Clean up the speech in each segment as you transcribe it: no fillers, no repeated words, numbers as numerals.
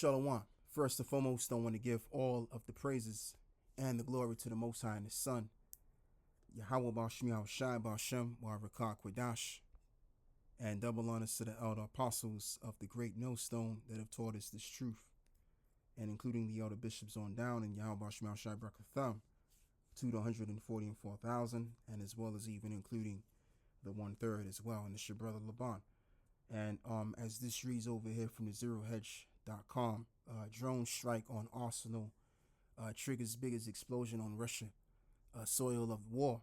Shalom. First and foremost, I want to give all of the praises and the glory to the Most High and His Son, Yahweh Bashim Yahushai Bashem Warakah Kwadash, and double honors to the elder apostles of the great millstone that have taught us this truth, and including the elder bishops on down, and Yahweh Bashim Yahushai Brakatham, to the 144,000, and as well as even including the 1/3 as well, and it's your brother Laban. And as this reads over here from the ZeroHedge.com, drone strike on Arsenal triggers biggest explosion on Russia, soil of war.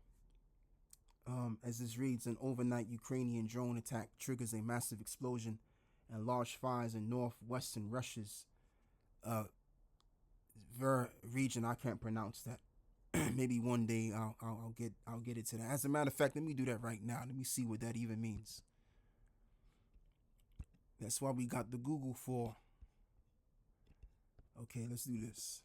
As this reads, an overnight Ukrainian drone attack triggers a massive explosion and large fires in northwestern Russia's region. I can't pronounce that. Maybe one day I'll get it to that. As a matter of fact, let me do that right now. Let me see what that even means. That's why we got the Google for. Okay, let's do this.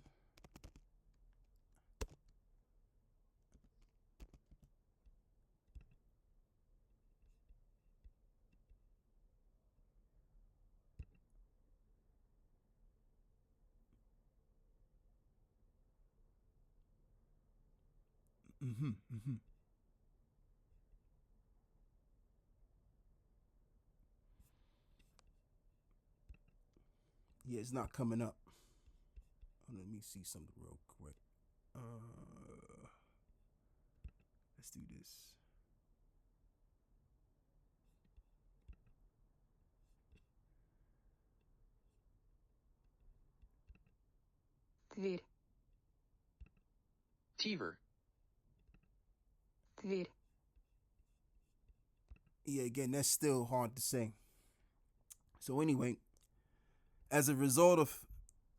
Yeah, it's not coming up. Let me see something real quick. Let's do this. Тверь. Tiver. Тверь. Yeah, again, that's still hard to say. So anyway, as a result of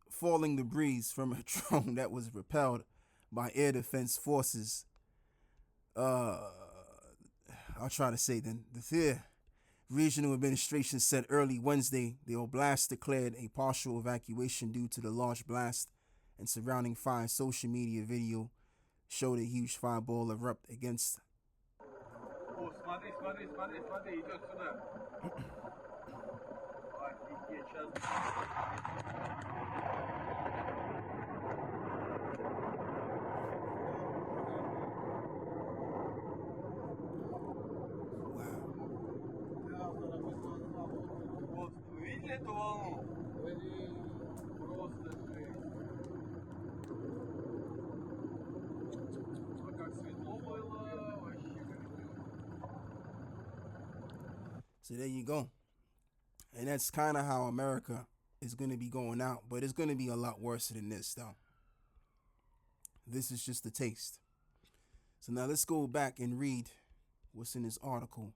falling debris from a drone that was repelled by air defense forces, I'll try to say then, the Tver Regional Administration said early Wednesday the oblast declared a partial evacuation due to the large blast and surrounding fire. Social media video showed a huge fireball erupt against. Смотри, идет сюда. Офигеть, сейчас. Вот, вы видели эту волну? Просто жесть. А как светло было, вообще капец. So there you go. And that's kind of how America is going to be going out. But it's going to be a lot worse than this, though. This is just a taste. So now let's go back and read what's in this article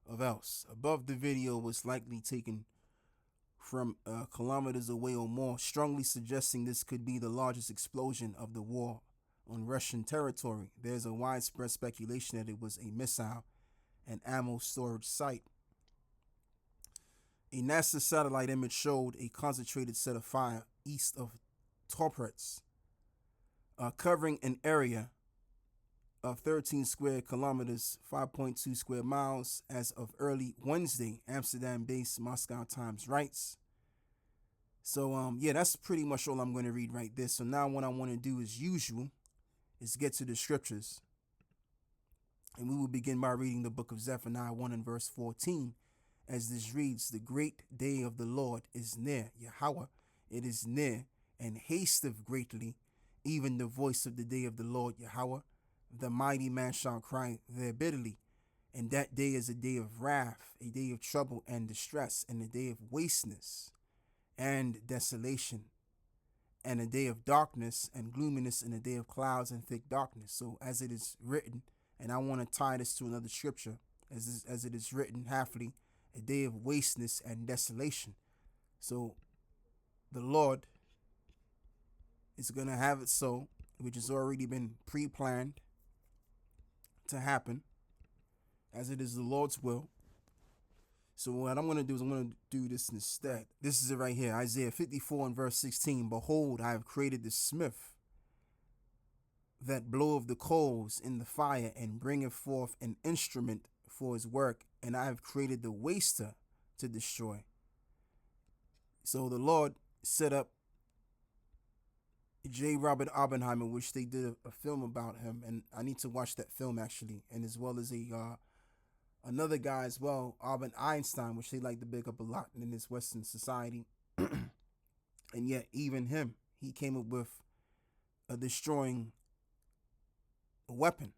of else. Above the video was likely taken from kilometers away or more, strongly suggesting this could be the largest explosion of the war on Russian territory. There's a widespread speculation that it was a missile and ammo storage site. A NASA satellite image showed a concentrated set of fire east of Torpets, covering an area of 13 square kilometers, 5.2 square miles, as of early Wednesday, Amsterdam-based Moscow Times writes. So, yeah, that's pretty much all I'm going to read right there. So now what I want to do as usual is get to the scriptures. And we will begin by reading the book of Zephaniah 1 and verse 14. As this reads, the great day of the Lord is near. Yahweh, it is near and hasteth greatly, even the voice of the day of the Lord Yahweh. The mighty man shall cry there bitterly. And that day is a day of wrath, a day of trouble and distress, and a day of wasteness and desolation, and a day of darkness and gloominess, and a day of clouds and thick darkness. So as it is written, and I want to tie this to another scripture, as it is written halfly, a day of wasteness and desolation. So the Lord is going to have it so, which has already been pre-planned to happen, as it is the Lord's will. So what I'm going to do is I'm going to do this instead. This is it right here, Isaiah 54 and verse 16. Behold, I have created the smith that bloweth the coals in the fire and bringeth forth an instrument for his work, and I have created the waster to destroy. So the Lord set up J. Robert Oppenheimer, which they did a film about him, and I need to watch that film actually, and as well as another guy as well, Albert Einstein, which they like to big up a lot in this Western society. And yet even him, he came up with a destroying weapon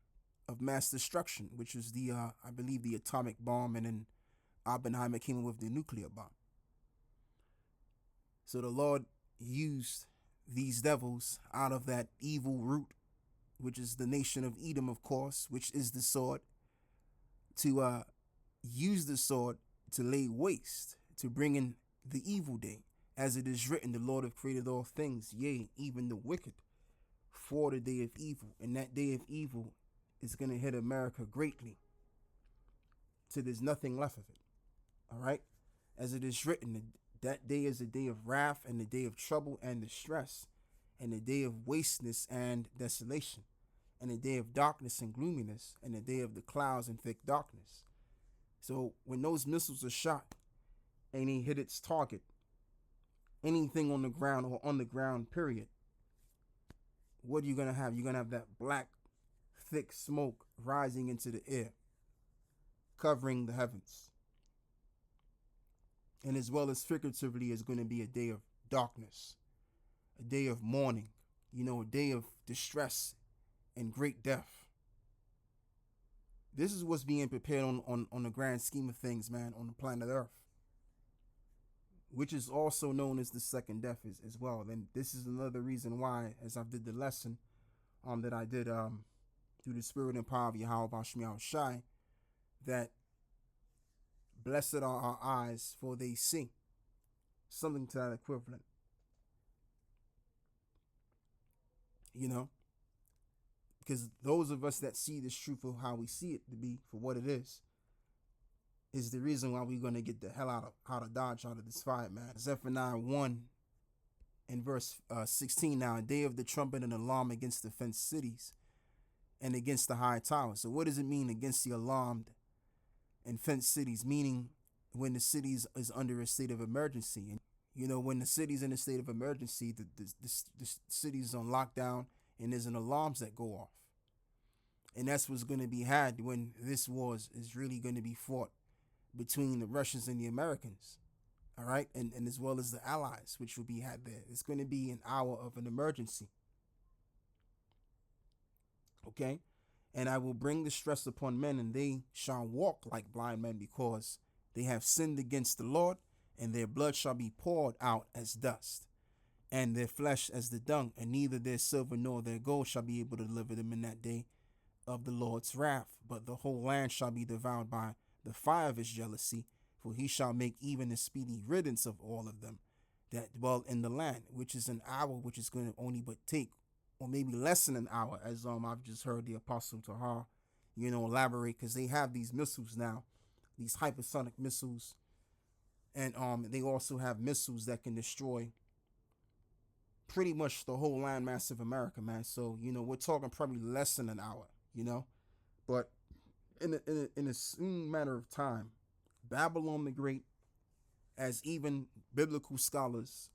of mass destruction, which is the I believe the atomic bomb, and then Oppenheimer came up with the nuclear bomb. So the Lord used these devils out of that evil root, which is the nation of Edom, of course, which is the sword, to use the sword to lay waste, to bring in the evil day. As it is written, the Lord have created all things, yea, even the wicked, for the day of evil. And that day of evil is going to hit America greatly, till there's nothing left of it. All right? As it is written, that day is a day of wrath and the day of trouble and distress, and the day of wasteness and desolation, and the day of darkness and gloominess, and the day of the clouds and thick darkness. So when those missiles are shot and they hit its target, anything on the ground or on the ground, period, what are you going to have? You're going to have that black, thick smoke rising into the air, covering the heavens. And as well as figuratively, is going to be a day of darkness, a day of mourning, a day of distress and great death. This is what's being prepared on the grand scheme of things, man, on the planet Earth, which is also known as the second death as well. And this is another reason why, as I did the lesson that I did through the spirit and power of Yahweh Bashmiel Shai, that blessed are our eyes, for they see. Something to that equivalent. Because those of us that see this truth of how we see it to be for what it is the reason why we're going to get the hell out of Dodge, out of this fight, man. Zephaniah 1 and verse 16, now a day of the trumpet and alarm against the fenced cities and against the high tower. So what does it mean against the alarmed and fenced cities? Meaning when the city is under a state of emergency. And when the city's in a state of emergency, the city's on lockdown and there's an alarms that go off. And that's what's going to be had when this war is really going to be fought between the Russians and the Americans. All right. And as well as the allies, which will be had there. It's going to be an hour of an emergency. Okay. And I will bring distress upon men, and they shall walk like blind men, because they have sinned against the Lord, and their blood shall be poured out as dust, and their flesh as the dung, and neither their silver nor their gold shall be able to deliver them in that day of the Lord's wrath. But the whole land shall be devoured by the fire of his jealousy, for he shall make even a speedy riddance of all of them that dwell in the land, which is an hour, which is going to only but take, or maybe less than an hour, as I've just heard the Apostle Tahar, elaborate, because they have these missiles now, these hypersonic missiles, and they also have missiles that can destroy pretty much the whole landmass of America, man. So we're talking probably less than an hour, but in a soon matter of time, Babylon the Great, as even biblical scholars,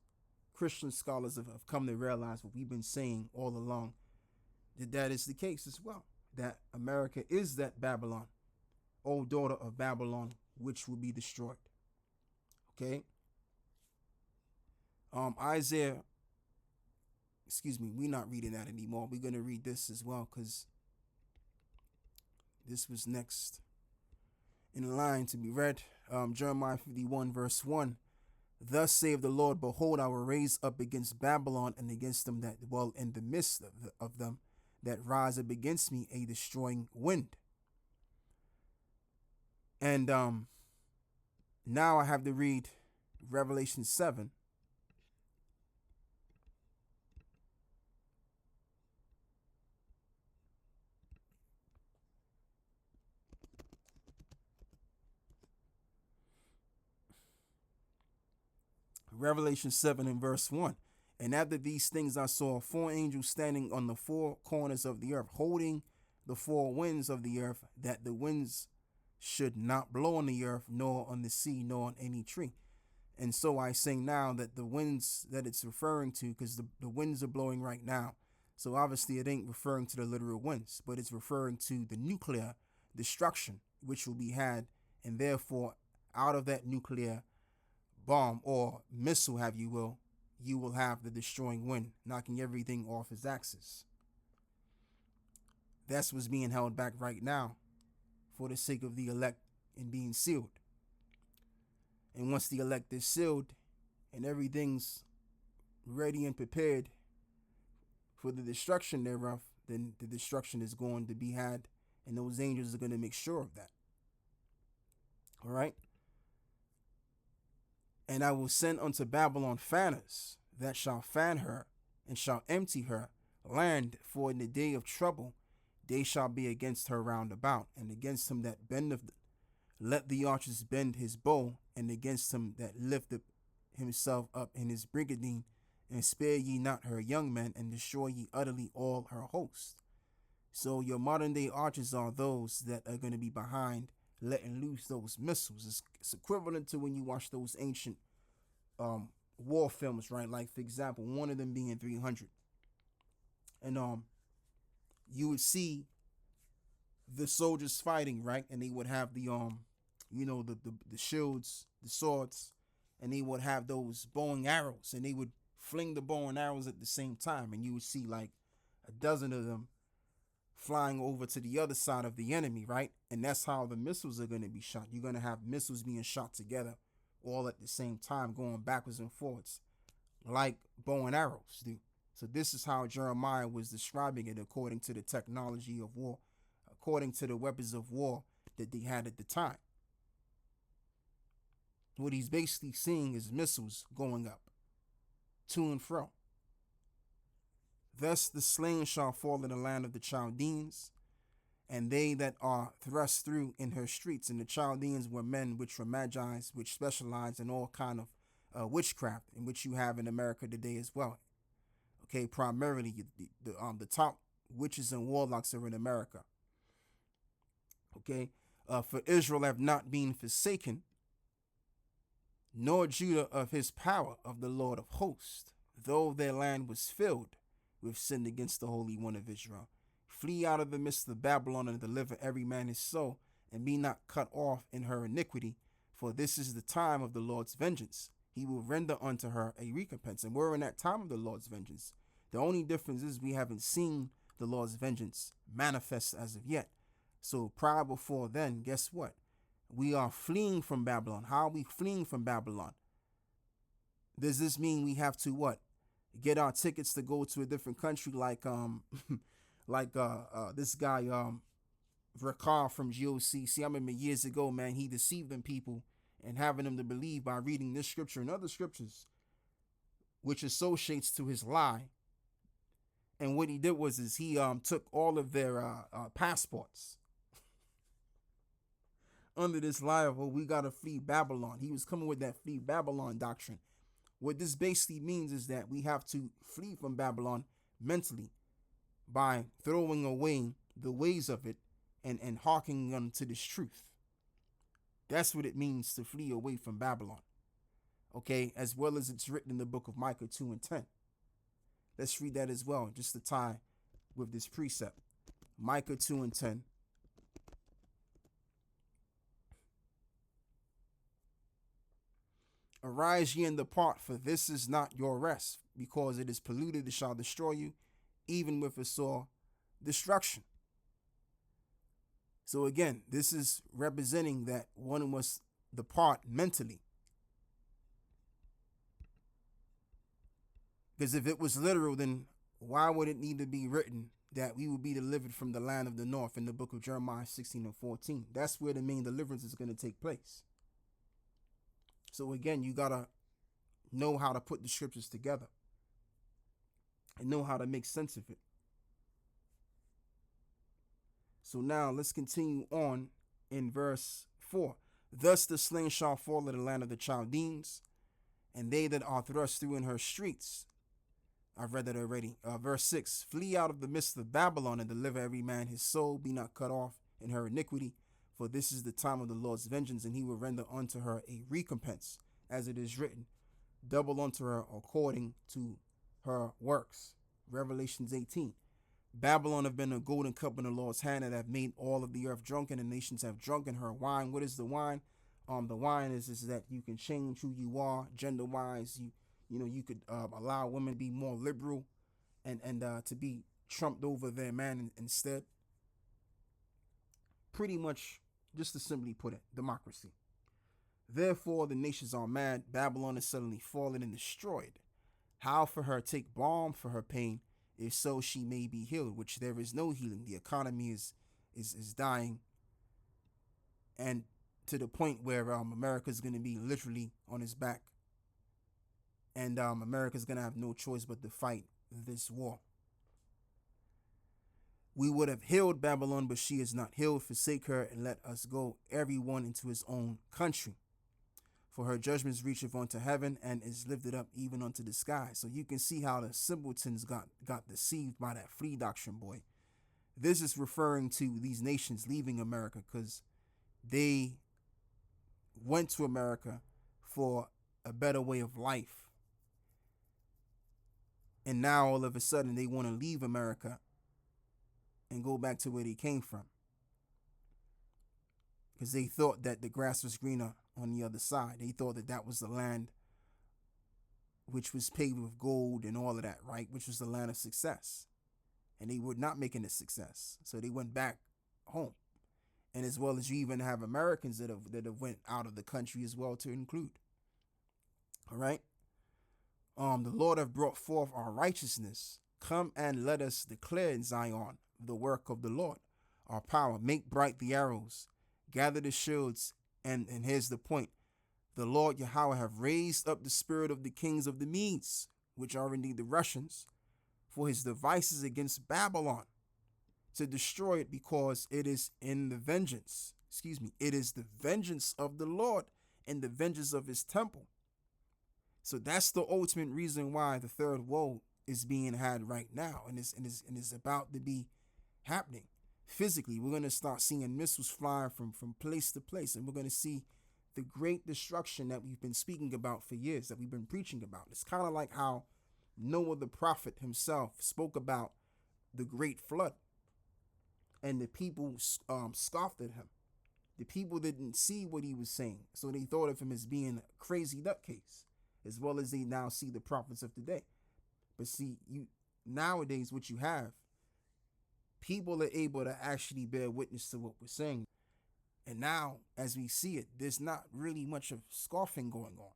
Christian scholars have come to realize what we've been saying all along, that is the case as well, that America is that Babylon, old daughter of Babylon, which will be destroyed. Okay. Isaiah, we're not reading that anymore. We're going to read this as well, because this was next in line to be read. Jeremiah 51 verse 1. Thus saith the Lord, behold, I will raise up against Babylon and against them that dwell in the midst of them that rise up against me a destroying wind. And now I have to read Revelation 7. Revelation 7 and verse 1. And after these things I saw 4 angels standing on the 4 corners of the earth, holding the 4 winds of the earth, that the winds should not blow on the earth, nor on the sea, nor on any tree. And so I say now that the winds that it's referring to, because the winds are blowing right now, so obviously it ain't referring to the literal winds, but it's referring to the nuclear destruction which will be had, and therefore out of that nuclear bomb or missile, have you will have the destroying wind, knocking everything off its axis. That's what's being held back right now for the sake of the elect and being sealed. And once the elect is sealed and everything's ready and prepared for the destruction thereof, then the destruction is going to be had, and those angels are going to make sure of that. All right? And I will send unto Babylon fanners that shall fan her and shall empty her land, for in the day of trouble they shall be against her round about, and against him that bendeth, let the archers bend his bow, and against him that lifteth himself up in his brigandine, and spare ye not her young men, and destroy ye utterly all her host. So your modern day archers are those that are going to be behind letting loose those missiles. It's equivalent to when you watch those ancient war films, right? Like, for example, one of them being 300. And you would see the soldiers fighting, right? And they would have the the shields, the swords, and they would have those bow and arrows, and they would fling the bow and arrows at the same time, and you would see like a dozen of them flying over to the other side of the enemy, right? And that's how the missiles are going to be shot. You're going to have missiles being shot together all at the same time, going backwards and forwards like bow and arrows do. So this is how Jeremiah was describing it according to the technology of war, according to the weapons of war that they had at the time. What he's basically seeing is missiles going up to and fro. Thus the slain shall fall in the land of the Chaldeans, and they that are thrust through in her streets. And the Chaldeans were men which were magi's, which specialized in all kind of witchcraft, in which you have in America today as well. Okay, primarily the top witches and warlocks are in America. Okay, for Israel have not been forsaken, nor Judah of his power of the Lord of hosts, though their land was filled with sin against the Holy One of Israel. Flee out of the midst of Babylon, and deliver every man his soul, and be not cut off in her iniquity, for this is the time of the Lord's vengeance. He will render unto her a recompense. And we're in that time of the Lord's vengeance. The only difference is we haven't seen the Lord's vengeance manifest as of yet. So prior before then, guess what? We are fleeing from Babylon. How are we fleeing from Babylon? Does this mean we have to what? Get our tickets to go to a different country like this guy Rakar from GOC. See, I remember years ago, man, he deceived them people and having them to believe by reading this scripture and other scriptures, which associates to his lie. And what he did was he took all of their passports under this lie of, well, we got to flee Babylon. He was coming with that flee Babylon doctrine. What this basically means is that we have to flee from Babylon mentally by throwing away the ways of it and hearkening unto this truth. That's what it means to flee away from Babylon. Okay, as well as it's written in the book of Micah 2 and 10. Let's read that as well, just to tie with this precept. Micah 2 and 10. Arise ye and depart, for this is not your rest, because it is polluted, it shall destroy you, even with a sore destruction. So again, this is representing that one must depart mentally. Because if it was literal, then why would it need to be written that we will be delivered from the land of the north in the book of Jeremiah 16 and 14? That's where the main deliverance is going to take place. So again, you got to know how to put the scriptures together and know how to make sense of it. So now let's continue on in verse 4. Thus the slain shall fall in the land of the Chaldeans, and they that are thrust through in her streets. I've read that already. Verse 6. Flee out of the midst of Babylon, and deliver every man his soul. Be not cut off in her iniquity, for this is the time of the Lord's vengeance, and he will render unto her a recompense, as it is written, double unto her according to her works. Revelations 18. Babylon have been a golden cup in the Lord's hand that have made all of the earth drunken, and nations have drunken her wine. What is the wine? The wine is that you can change who you are gender wise. You could allow women to be more liberal and to be trumped over their man instead. Pretty much, just to simply put it, democracy. Therefore the nations are mad. Babylon is suddenly fallen and destroyed. How for her take balm for her pain, if so she may be healed, which there is no healing. The economy is dying, and to the point where America is going to be literally on its back, and America is going to have no choice but to fight this war. We would have healed Babylon, but she is not healed. Forsake her and let us go, everyone into his own country. For her judgments reacheth unto heaven, and is lifted up even unto the sky. So you can see how the simpletons got deceived by that flea doctrine, boy. This is referring to these nations leaving America because they went to America for a better way of life. And now all of a sudden they want to leave America and go back to where they came from, because they thought that the grass was greener on the other side. They thought that that was the land which was paved with gold and all of that, right? Which was the land of success. And they were not making a success. So they went back home. And as well as you even have Americans that have went out of the country as well to include. All right. The Lord have brought forth our righteousness. Come and let us declare in Zion the work of the Lord, our power. Make bright the arrows, gather the shields, and here's the point. The Lord Yahweh have raised up the spirit of the kings of the Medes, which are indeed the Russians, for his devices against Babylon, to destroy it, because it is in the vengeance. It is the vengeance of the Lord and the vengeance of his temple. So that's the ultimate reason why the third woe is being had right now, and is about to be happening. Physically, we're going to start seeing missiles flying from place to place, and we're going to see the great destruction that we've been speaking about for years, that we've been preaching about. It's kind of like how Noah the prophet himself spoke about the great flood, and the people scoffed at him. The people didn't see what he was saying, so they thought of him as being a crazy nutcase, as well as they now see the prophets of today. But see, nowadays what you have, people are able to actually bear witness to what we're saying. And now, as we see it, there's not really much of scoffing going on.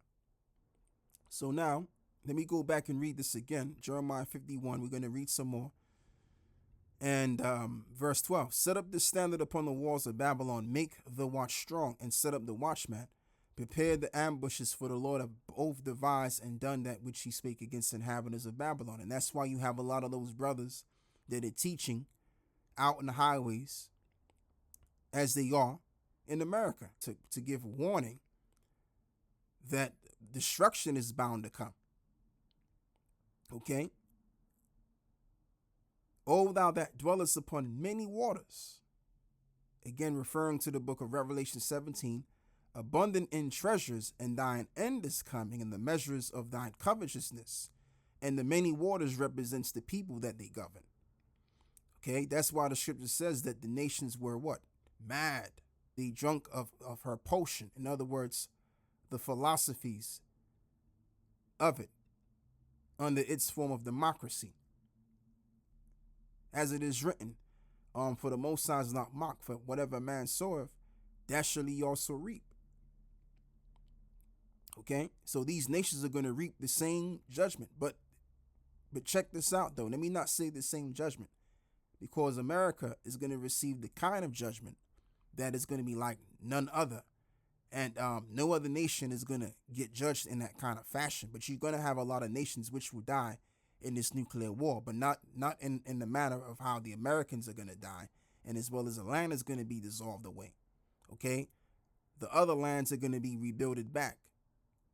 So now, let me go back and read this again. Jeremiah 51, we're going to read some more. And verse 12, set up the standard upon the walls of Babylon, make the watch strong, and set up the watchman. Prepare the ambushes, for the Lord have both devised and done that which he spake against the inhabitants of Babylon. And that's why you have a lot of those brothers that are teaching out in the highways, as they are in America, to give warning that destruction is bound to come. Okay? O thou that dwellest upon many waters, again referring to the book of Revelation 17, abundant in treasures, and thine end is coming, and the measures of thine covetousness. And the many waters represents the people that they govern. Okay, that's why the scripture says that the nations were what? Mad. They drunk of her potion. In other words, the philosophies of it under its form of democracy. As it is written, for the Most High is not mocked, for whatever man soweth, that shall he also reap. Okay, so these nations are going to reap the same judgment. But check this out, though. Let me not say the same judgment, because America is going to receive the kind of judgment that is going to be like none other. And no other nation is going to get judged in that kind of fashion. But you're going to have a lot of nations which will die in this nuclear war, but not in the manner of how the Americans are going to die, and as well as the land is going to be dissolved away. Okay, the other lands are going to be rebuilded back,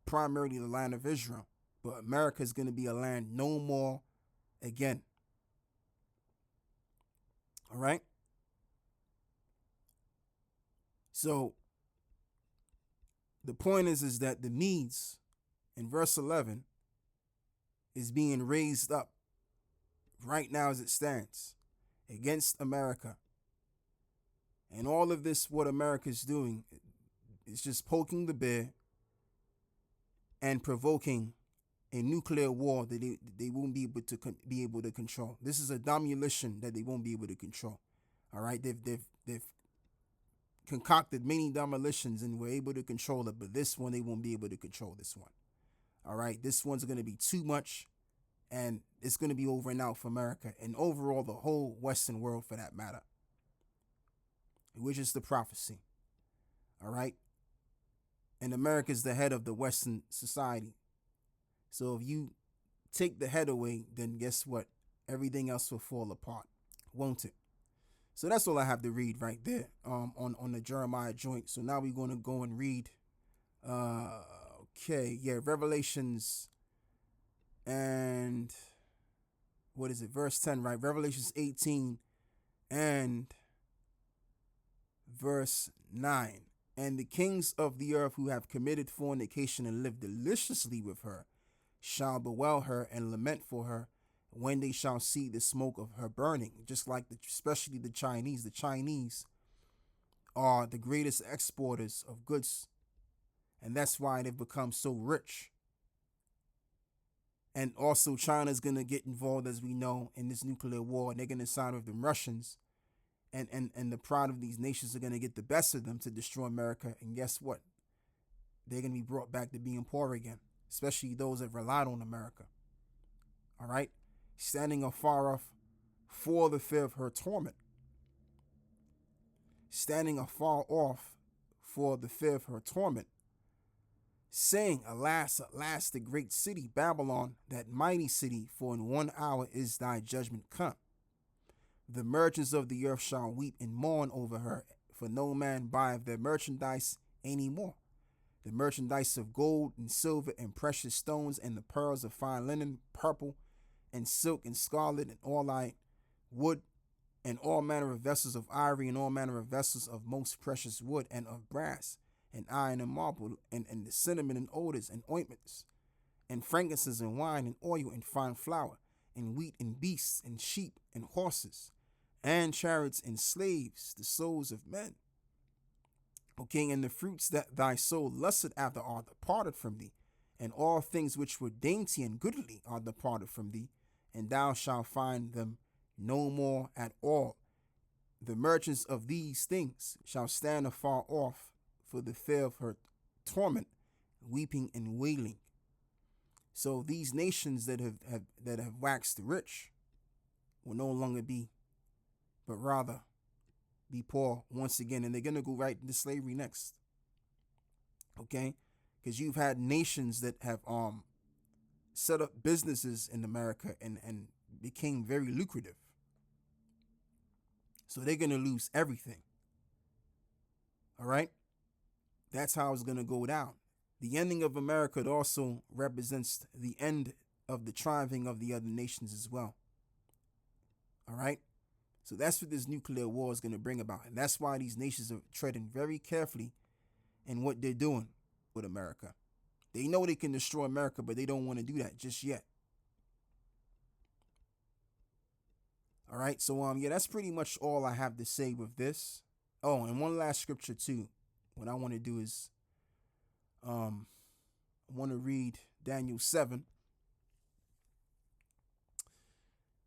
primarily the land of Israel, but America is going to be a land no more again. All right. So The point is that the Medes in verse 11 is being raised up right now as it stands against America. And all of this, what America is doing, is just poking the bear and provoking a nuclear war that they won't be able to control. This is a demolition that they won't be able to control. All right, they've concocted many demolitions and were able to control it, but this one they won't be able to control. This one, all right, this one's going to be too much, and it's going to be over and out for America and overall the whole Western world for that matter, which is the prophecy. All right, and America is the head of the Western society. So if you take the head away, then guess what? Everything else will fall apart, won't it? So that's all I have to read right there on the Jeremiah joint. So now we're going to go and read, Revelations and what is it? Verse 10, right? Revelations 18 and verse 9. And the kings of the earth who have committed fornication and lived deliciously with her shall bewail her and lament for her when they shall see the smoke of her burning. Just like especially the Chinese. The Chinese are the greatest exporters of goods, and that's why they've become so rich. And also China's going to get involved, as we know, in this nuclear war, and they're going to side with the Russians, and the pride of these nations are going to get the best of them to destroy America. And guess what? They're going to be brought back to being poor again, especially those that relied on America. All right? Standing afar off for the fear of her torment. Standing afar off for the fear of her torment. Saying, alas, alas, the great city, Babylon, that mighty city, for in 1 hour is thy judgment come. The merchants of the earth shall weep and mourn over her, for no man buyeth their merchandise any more. The merchandise of gold and silver and precious stones and the pearls of fine linen, purple and silk and scarlet and all light wood and all manner of vessels of ivory and all manner of vessels of most precious wood and of brass and iron and marble and the cinnamon and odors and ointments and frankincense and wine and oil and fine flour and wheat and beasts and sheep and horses and chariots and slaves, the souls of men. O King, and the fruits that thy soul lusted after are departed from thee, and all things which were dainty and goodly are departed from thee, and thou shalt find them no more at all. The merchants of these things shall stand afar off for the fear of her torment, weeping and wailing. So these nations that have waxed rich will no longer be, but rather be poor once again, and they're going to go right into slavery next. Okay? Because you've had nations that have set up businesses in America and became very lucrative. So they're going to lose everything. All right? That's how it's going to go down. The ending of America also represents the end of the triumphing of the other nations as well. All right? So that's what this nuclear war is going to bring about. And that's why these nations are treading very carefully in what they're doing with America. They know they can destroy America, but they don't want to do that just yet. All right. So, that's pretty much all I have to say with this. Oh, and one last scripture too. What I want to do is, I want to read Daniel 7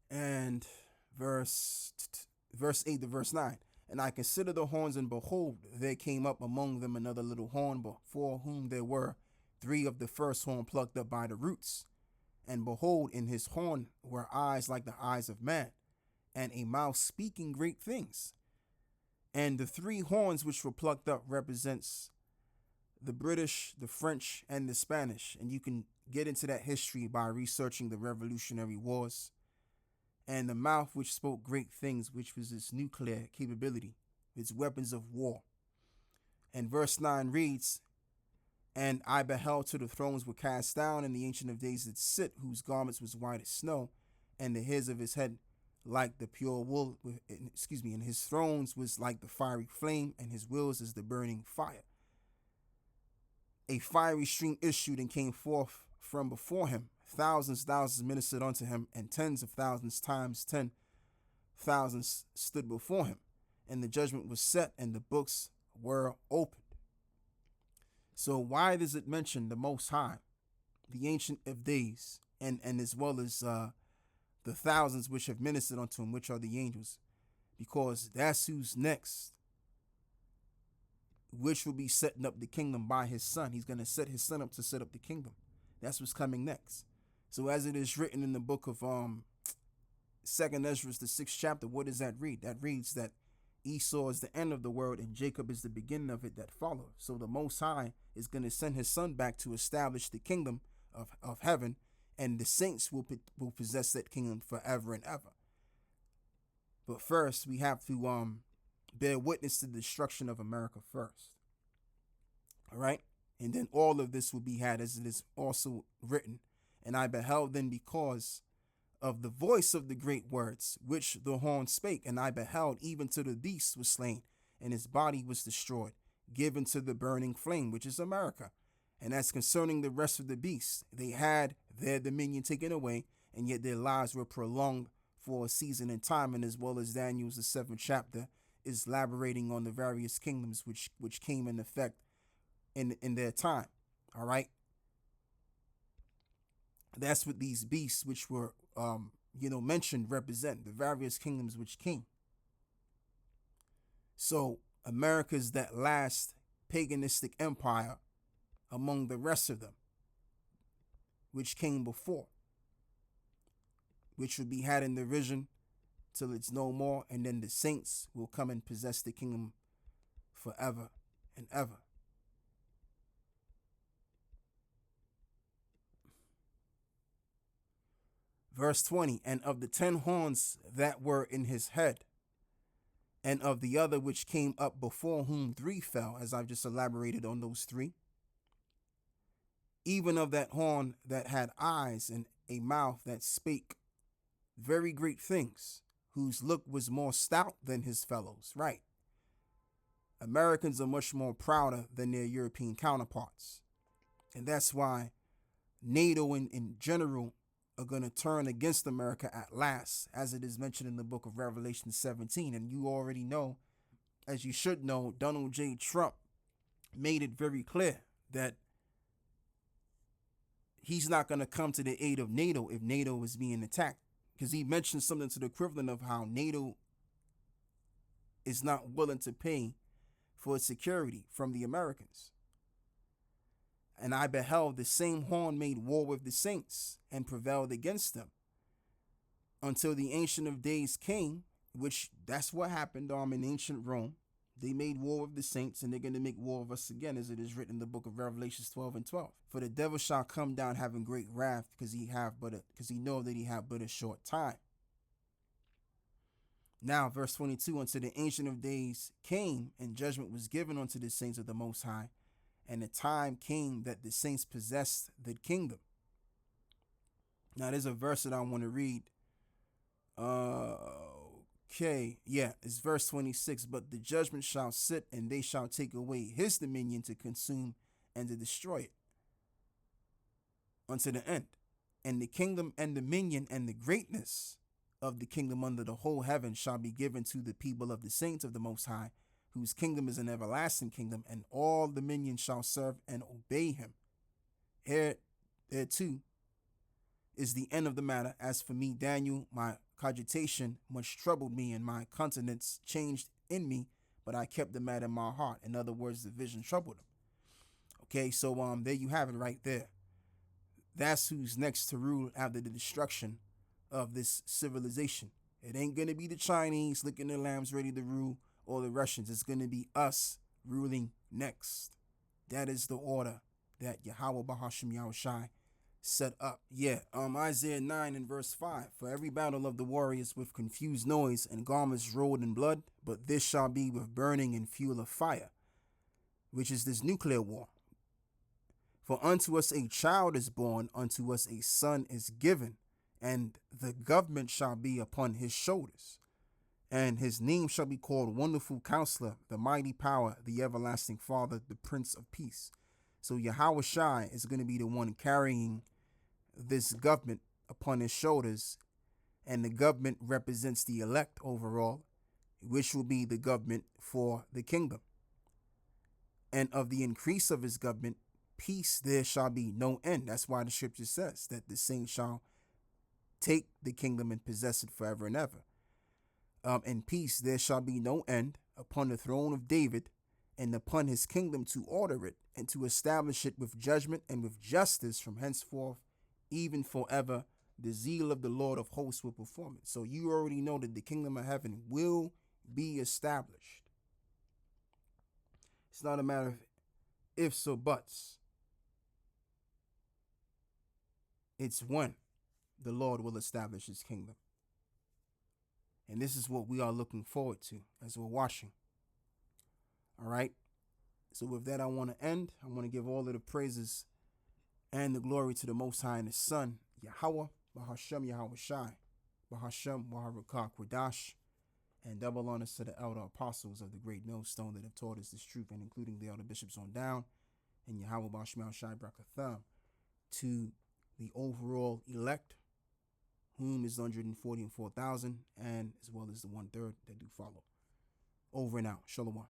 and verse 8 to verse 9. And I considered the horns, and behold, there came up among them another little horn, before whom there were 3 of the first horn plucked up by the roots. And behold, in his horn were eyes like the eyes of man, and a mouth speaking great things. And the 3 horns which were plucked up represents the British, the French, and the Spanish. And you can get into that history by researching the Revolutionary Wars. And the mouth which spoke great things, which was its nuclear capability, its weapons of war. And verse 9 reads, And I beheld till the thrones were cast down, and the Ancient of Days did sit, whose garments was white as snow, and the hairs of his head like the pure wool, and his thrones was like the fiery flame, and his wheels as the burning fire. A fiery stream issued and came forth from before him. Thousands ministered unto him, and tens of thousands times 10,000 stood before him. And the judgment was set, and the books were opened. So why does it mention the Most High, the Ancient of Days, and as well as the thousands which have ministered unto him, which are the angels? Because that's who's next, which will be setting up the kingdom by his son. He's going to set his son up to set up the kingdom. That's what's coming next. So as it is written in the book of 2nd Ezra, the 6th chapter, what does that read? That reads that Esau is the end of the world and Jacob is the beginning of it that follows. So the Most High is going to send his son back to establish the kingdom of heaven, and the saints will possess that kingdom forever and ever. But first, we have to bear witness to the destruction of America first. All right? And then all of this will be had, as it is also written. And I beheld then, because of the voice of the great words which the horn spake, and I beheld, even to the beast was slain, and his body was destroyed, given to the burning flame, which is America. And as concerning the rest of the beasts, they had their dominion taken away, and yet their lives were prolonged for a season and time. And as well as Daniel's the 7th chapter is elaborating on the various kingdoms which came in effect in their time. All right. That's what these beasts which were mentioned represent, the various kingdoms which came. So America is that last paganistic empire among the rest of them, which came before, which will be had in the vision till it's no more, and then the saints will come and possess the kingdom forever and ever. Verse 20, and of the 10 horns that were in his head, and of the other which came up before whom 3 fell, as I've just elaborated on those 3, even of that horn that had eyes and a mouth that spake very great things, whose look was more stout than his fellows. Right. Americans are much more prouder than their European counterparts. And that's why NATO in general are going to turn against America at last, as it is mentioned in the book of Revelation 17. And you already know, as you should know, Donald J. Trump made it very clear that he's not going to come to the aid of NATO if NATO is being attacked, because he mentioned something to the equivalent of how NATO is not willing to pay for its security from the Americans. And I beheld the same horn made war with the saints and prevailed against them until the Ancient of Days came, which that's what happened in ancient Rome. They made war with the saints, and they're going to make war with us again, as it is written in the book of Revelations 12:12. For the devil shall come down having great wrath, because he know that he have but a short time. Now, verse 22, until the Ancient of Days came, and judgment was given unto the saints of the Most High, and the time came that the saints possessed the kingdom. Now, there's a verse that I want to read. It's verse 26. But the judgment shall sit, and they shall take away his dominion to consume and to destroy it unto the end. And the kingdom and dominion and the greatness of the kingdom under the whole heaven shall be given to the people of the saints of the Most High, whose kingdom is an everlasting kingdom, and all dominion shall serve and obey him. Here too is the end of the matter. As for me, Daniel, my cogitation much troubled me, and my countenance changed in me, but I kept the matter in my heart. In other words, the vision troubled him. Okay, so there you have it right there. That's who's next to rule after the destruction of this civilization. It ain't going to be the Chinese licking their lambs ready to rule, or the Russians. It's going to be us ruling next. That is the order that Yahweh Bahasham Yahushai set up. Isaiah 9 and verse 5. For every battle of the warriors with confused noise and garments rolled in blood, but this shall be with burning and fuel of fire, which is this nuclear war. For unto us a child is born, unto us a son is given, and the government shall be upon his shoulders. And his name shall be called Wonderful Counselor, the Mighty Power, the Everlasting Father, the Prince of Peace. So Yahweh Shai is going to be the one carrying this government upon his shoulders, and the government represents the elect overall, which will be the government for the kingdom. And of the increase of his government, peace there shall be no end. That's why the scripture says that the saints shall take the kingdom and possess it forever and ever. And peace there shall be no end upon the throne of David and upon his kingdom, to order it and to establish it with judgment and with justice from henceforth, even forever. The zeal of the Lord of hosts will perform it. So you already know that the kingdom of heaven will be established. It's not a matter of ifs or buts. It's when the Lord will establish his kingdom. And this is what we are looking forward to as we're watching. All right. So with that, I want to end. I want to give all of the praises and the glory to the Most High and his Son, Yahweh, Bahashem Yahweh Shai, Bahashem Waharakah Kwadash, and double honors to the elder apostles of the great millstone that have taught us this truth, and including the elder bishops on down, and Yahweh Bahashem Shai Brakatham, to the overall elect, whom is 144,000, and as well as the 1/3 that do follow. Over and out. Shalom.